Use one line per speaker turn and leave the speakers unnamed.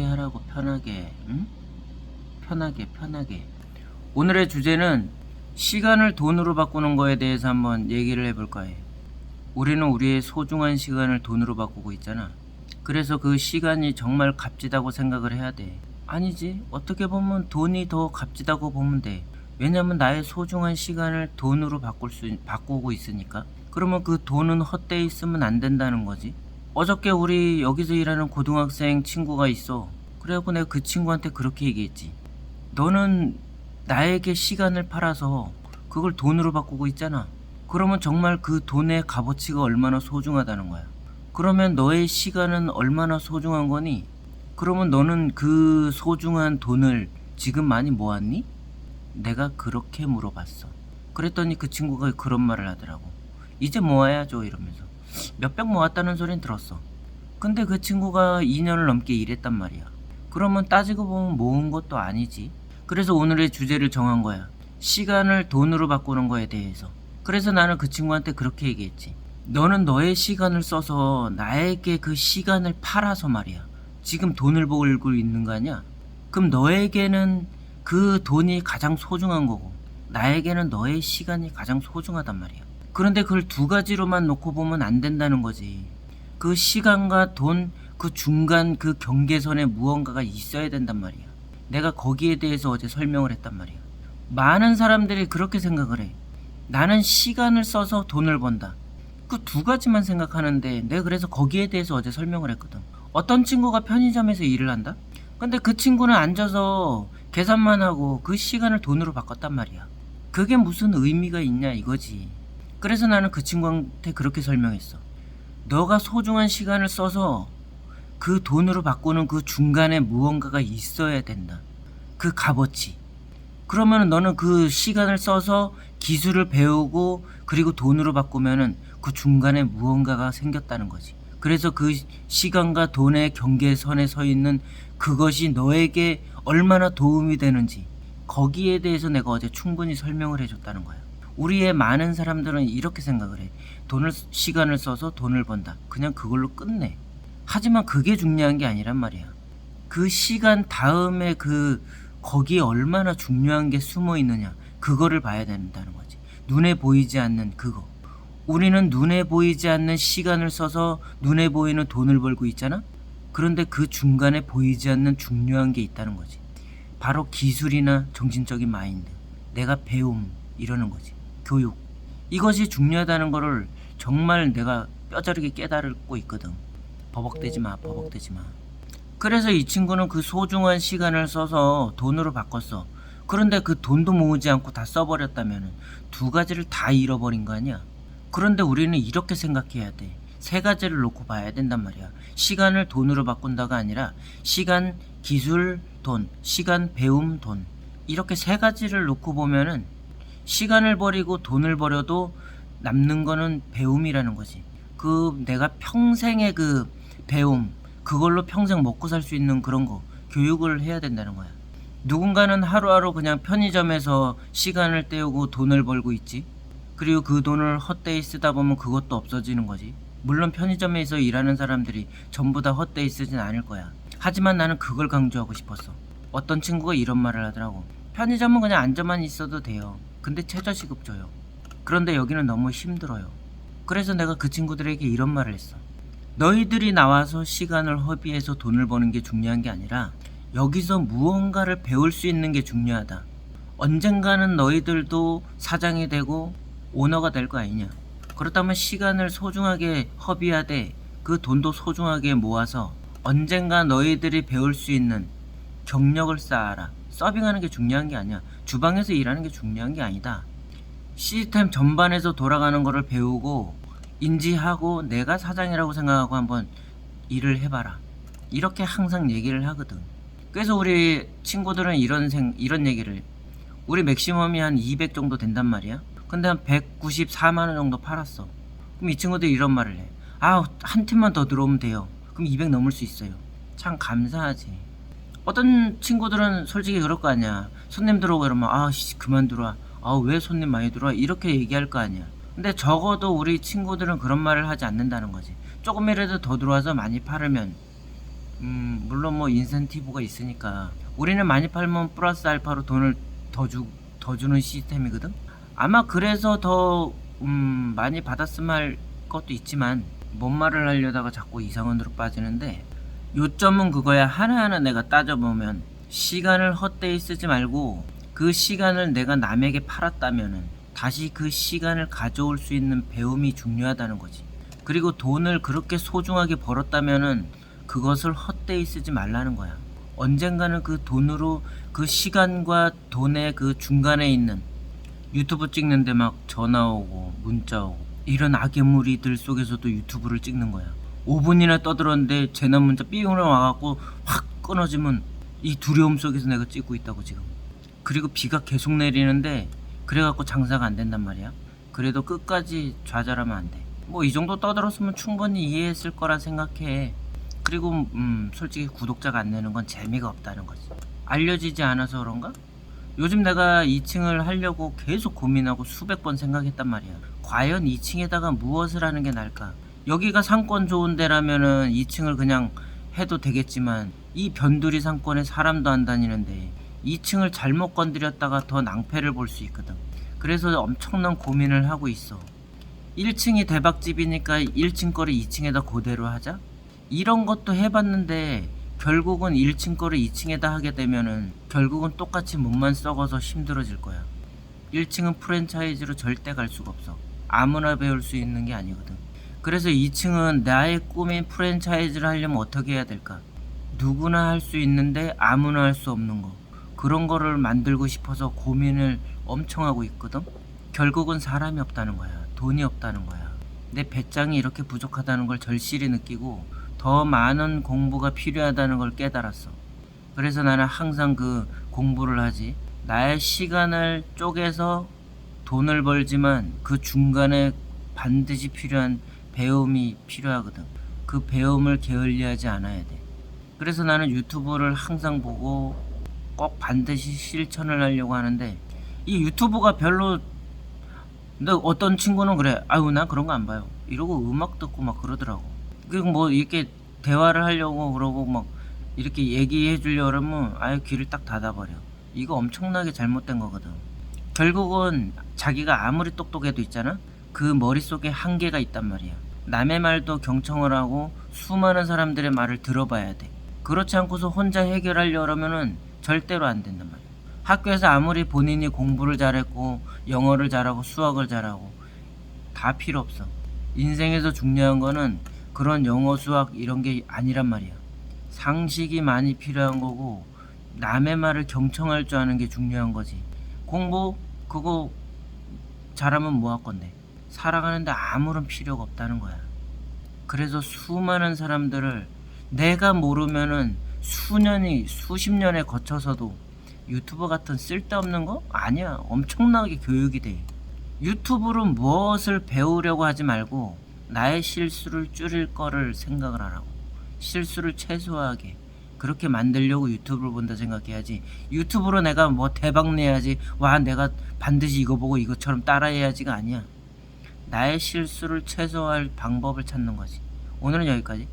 하라고. 편하게. 응? 편하게. 오늘의 주제는 시간을 돈으로 바꾸는 거에 대해서 한번 얘기를 해볼 거예요. 우리는 우리의 소중한 시간을 돈으로 바꾸고 있잖아. 그래서 그 시간이 정말 값지다고 생각을 해야 돼. 아니지. 어떻게 보면 돈이 더 값지다고 보면 돼. 왜냐면 나의 소중한 시간을 돈으로 바꾸고 있으니까. 그러면 그 돈은 헛되이 쓰면 안 된다는 거지. 어저께 우리 여기서 일하는 고등학생 친구가 있어. 그래갖고 내가 그 친구한테 그렇게 얘기했지. 너는 나에게 시간을 팔아서 그걸 돈으로 바꾸고 있잖아. 그러면 정말 그 돈의 값어치가 얼마나 소중하다는 거야. 그러면 너의 시간은 얼마나 소중한 거니? 그러면 너는 그 소중한 돈을 지금 많이 모았니? 내가 그렇게 물어봤어. 그랬더니 그 친구가 그런 말을 하더라고. 이제 모아야죠 이러면서. 몇백 모았다는 소린 들었어. 근데 그 친구가 2년을 넘게 일했단 말이야. 그러면 따지고 보면 모은 것도 아니지. 그래서 오늘의 주제를 정한 거야. 시간을 돈으로 바꾸는 거에 대해서. 그래서 나는 그 친구한테 그렇게 얘기했지. 너는 너의 시간을 써서 나에게 그 시간을 팔아서 말이야. 지금 돈을 벌고 있는 거 아니야? 그럼 너에게는 그 돈이 가장 소중한 거고 나에게는 너의 시간이 가장 소중하단 말이야. 그런데 그걸 두 가지로만 놓고 보면 안 된다는 거지. 그 시간과 돈, 그 중간 그 경계선에 무언가가 있어야 된단 말이야. 내가 거기에 대해서 어제 설명을 했단 말이야. 많은 사람들이 그렇게 생각을 해. 나는 시간을 써서 돈을 번다. 그 두 가지만 생각하는데 내가 그래서 거기에 대해서 어제 설명을 했거든. 어떤 친구가 편의점에서 일을 한다? 근데 그 친구는 앉아서 계산만 하고 그 시간을 돈으로 바꿨단 말이야. 그게 무슨 의미가 있냐 이거지. 그래서 나는 그 친구한테 그렇게 설명했어. 너가 소중한 시간을 써서 그 돈으로 바꾸는 그 중간에 무언가가 있어야 된다. 그 값어치. 그러면 너는 그 시간을 써서 기술을 배우고 그리고 돈으로 바꾸면은 그 중간에 무언가가 생겼다는 거지. 그래서 그 시간과 돈의 경계선에 서 있는 그것이 너에게 얼마나 도움이 되는지 거기에 대해서 내가 어제 충분히 설명을 해줬다는 거야. 우리의 많은 사람들은 이렇게 생각을 해. 시간을 써서 돈을 번다. 그냥 그걸로 끝내. 하지만 그게 중요한 게 아니란 말이야. 그 시간 다음에 거기에 얼마나 중요한 게 숨어 있느냐. 그거를 봐야 된다는 거지. 눈에 보이지 않는 그거. 우리는 눈에 보이지 않는 시간을 써서 눈에 보이는 돈을 벌고 있잖아? 그런데 그 중간에 보이지 않는 중요한 게 있다는 거지. 바로 기술이나 정신적인 마인드. 내가 배움. 이러는 거지. 교육. 이것이 중요하다는 거를 정말 내가 뼈저리게 깨달고 있거든. 버벅대지 마. 그래서 이 친구는 그 소중한 시간을 써서 돈으로 바꿨어. 그런데 그 돈도 모으지 않고 다 써버렸다면 두 가지를 다 잃어버린 거 아니야? 그런데 우리는 이렇게 생각해야 돼. 세 가지를 놓고 봐야 된단 말이야. 시간을 돈으로 바꾼다가 아니라 시간, 기술, 돈, 시간, 배움, 돈. 이렇게 세 가지를 놓고 보면은 시간을 버리고 돈을 버려도 남는 거는 배움이라는 거지. 내가 평생의 그 배움, 그걸로 평생 먹고 살 수 있는 그런 거, 교육을 해야 된다는 거야. 누군가는 하루하루 그냥 편의점에서 시간을 때우고 돈을 벌고 있지. 그리고 그 돈을 헛되이 쓰다 보면 그것도 없어지는 거지. 물론 편의점에서 일하는 사람들이 전부 다 헛되이 쓰진 않을 거야. 하지만 나는 그걸 강조하고 싶었어. 어떤 친구가 이런 말을 하더라고. 편의점은 그냥 앉아만 있어도 돼요. 근데 최저시급 줘요. 그런데 여기는 너무 힘들어요. 그래서 내가 그 친구들에게 이런 말을 했어. 너희들이 나와서 시간을 허비해서 돈을 버는 게 중요한 게 아니라 여기서 무언가를 배울 수 있는 게 중요하다. 언젠가는 너희들도 사장이 되고 오너가 될 거 아니냐. 그렇다면 시간을 소중하게 허비하되 그 돈도 소중하게 모아서 언젠가 너희들이 배울 수 있는 경력을 쌓아라. 서빙하는 게 중요한 게 아니야. 주방에서 일하는 게 중요한 게 아니다. 시스템 전반에서 돌아가는 거를 배우고 인지하고 내가 사장이라고 생각하고 한번 일을 해봐라. 이렇게 항상 얘기를 하거든. 그래서 우리 친구들은 이런 얘기를 해. 우리 맥시멈이 한 200 정도 된단 말이야. 근데 한 194만원 정도 팔았어. 그럼 이 친구들이 이런 말을 해. 한 팀만 더 들어오면 돼요. 그럼 200 넘을 수 있어요. 참 감사하지. 어떤 친구들은 솔직히 그럴 거 아니야. 손님 들어오고 그러면 그만 들어와. 왜 손님 많이 들어와? 이렇게 얘기할 거 아니야. 근데 적어도 우리 친구들은 그런 말을 하지 않는다는 거지. 조금이라도 더 들어와서 많이 팔으면 물론 뭐 인센티브가 있으니까 우리는 많이 팔면 플러스 알파로 돈을 더 주는 시스템이거든. 아마 그래서 더 많이 받았으면 할 것도 있지만 뭔 말을 하려다가 자꾸 이상한으로 빠지는데, 요점은 그거야. 하나하나 내가 따져보면 시간을 헛되이 쓰지 말고 그 시간을 내가 남에게 팔았다면은 다시 그 시간을 가져올 수 있는 배움이 중요하다는 거지. 그리고 돈을 그렇게 소중하게 벌었다면은 그것을 헛되이 쓰지 말라는 거야. 언젠가는 그 돈으로 그 시간과 돈의 그 중간에 있는 유튜브 찍는데 막 전화 오고 문자 오고 이런 악의 무리들 속에서도 유튜브를 찍는 거야. 5분이나 떠들었는데 재난 문자 삐용을 와갖고 확 끊어지면 이 두려움 속에서 내가 찍고 있다고 지금. 그리고 비가 계속 내리는데 그래갖고 장사가 안 된단 말이야. 그래도 끝까지 좌절하면 안 돼. 뭐 이 정도 떠들었으면 충분히 이해했을 거라 생각해. 그리고 솔직히 구독자가 안 되는 건 재미가 없다는 거지. 알려지지 않아서 그런가? 요즘 내가 2층을 하려고 계속 고민하고 수백 번 생각했단 말이야. 과연 2층에다가 무엇을 하는 게 나을까? 여기가 상권 좋은 데라면은 2층을 그냥 해도 되겠지만 이 변두리 상권에 사람도 안 다니는데 2층을 잘못 건드렸다가 더 낭패를 볼 수 있거든. 그래서 엄청난 고민을 하고 있어. 1층이 대박집이니까 1층 거를 2층에다 그대로 하자? 이런 것도 해봤는데 결국은 1층 거를 2층에다 하게 되면은 결국은 똑같이 몸만 썩어서 힘들어질 거야. 1층은 프랜차이즈로 절대 갈 수가 없어. 아무나 배울 수 있는 게 아니거든. 그래서 2층은 나의 꿈인 프랜차이즈를 하려면 어떻게 해야 될까? 누구나 할 수 있는데 아무나 할 수 없는 거, 그런 거를 만들고 싶어서 고민을 엄청 하고 있거든. 결국은 사람이 없다는 거야. 돈이 없다는 거야. 내 배짱이 이렇게 부족하다는 걸 절실히 느끼고 더 많은 공부가 필요하다는 걸 깨달았어. 그래서 나는 항상 그 공부를 하지. 나의 시간을 쪼개서 돈을 벌지만 그 중간에 반드시 필요한 배움이 필요하거든. 그 배움을 게을리하지 않아야 돼. 그래서 나는 유튜브를 항상 보고 꼭 반드시 실천을 하려고 하는데, 이 유튜브가 별로, 근데 어떤 친구는 그래, 아유 나 그런 거 안 봐요 이러고 음악 듣고 막 그러더라고. 그리고 뭐 이렇게 대화를 하려고 그러고 막 이렇게 얘기해 주려고 그러면 아예 귀를 딱 닫아버려. 이거 엄청나게 잘못된 거거든. 결국은 자기가 아무리 똑똑해도 있잖아, 그 머릿속에 한계가 있단 말이야. 남의 말도 경청을 하고 수많은 사람들의 말을 들어봐야 돼. 그렇지 않고서 혼자 해결하려고 하면은 절대로 안 된단 말이야. 학교에서 아무리 본인이 공부를 잘했고 영어를 잘하고 수학을 잘하고 다 필요 없어. 인생에서 중요한 거는 그런 영어 수학 이런 게 아니란 말이야. 상식이 많이 필요한 거고 남의 말을 경청할 줄 아는 게 중요한 거지. 공부 그거 잘하면 뭐 할 건데. 살아가는데 아무런 필요가 없다는 거야. 그래서 수많은 사람들을 내가 모르면은 수년이 수십 년에 거쳐서도 유튜브 같은 쓸데없는 거 아니야. 엄청나게 교육이 돼. 유튜브로 무엇을 배우려고 하지 말고 나의 실수를 줄일 거를 생각을 하라고. 실수를 최소화하게 그렇게 만들려고 유튜브를 본다 생각해야지. 유튜브로 내가 뭐 대박 내야지, 와 내가 반드시 이거 보고 이것처럼 따라해야지가 아니야. 나의 실수를 최소화할 방법을 찾는 거지. 오늘은 여기까지.